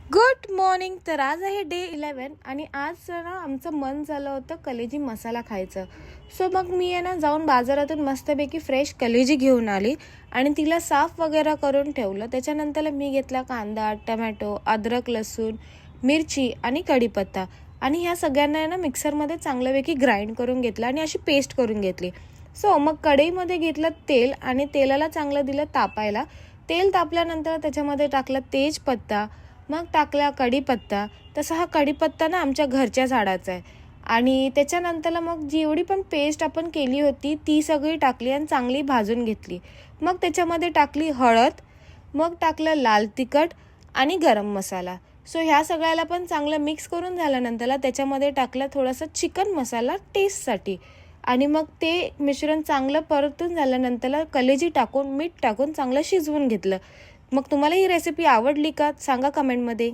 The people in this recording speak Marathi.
Good morning. तर आज आहे डे 11 आणि आज ना आमचं मन झालं होतं कलेजी मसाला खायचं. सो मग मी आहे ना जाऊन बाजारातून मस्तपैकी फ्रेश कलेजी घेऊन आली आणि तिला साफ वगैरे करून ठेवलं. त्याच्यानंतर मी घेतला कांदा, टमॅटो, अद्रक, लसूण, मिरची आणि कढीपत्ता आणि ह्या सगळ्यांना आहे ना मिक्सरमध्ये चांगल्यापैकी ग्राइंड करून घेतलं आणि अशी पेस्ट करून घेतली. सो मग कढईमध्ये घेतलं तेल आणि तेलाला चांगलं दिलं तापायला. तेल तापल्यानंतर त्याच्यामध्ये टाकलं तेजपत्ता, मग टाकला कढीपत्ता. तसा हा कढीपत्ता ना आमच्या घरच्या झाडाचा आहे आणि त्याच्यानंतरला मग जेवढी पण पेस्ट आपण केली होती ती सगळी टाकली आणि चांगली भाजून घेतली. मग त्याच्यामध्ये टाकली हळद, मग टाकलं लाल तिखट आणि गरम मसाला. सो ह्या सगळ्याला पण चांगलं मिक्स करून झाल्यानंतरला त्याच्यामध्ये टाकलं थोडासा चिकन मसाला टेस्टसाठी आणि मग ते मिश्रण चांगलं परतून झाल्यानंतरला कलेजी टाकून मीठ टाकून चांगलं शिजवून घेतलं. मग तुम्हाला ही रेसिपी आवडली का सांगा कमेंटमध्ये.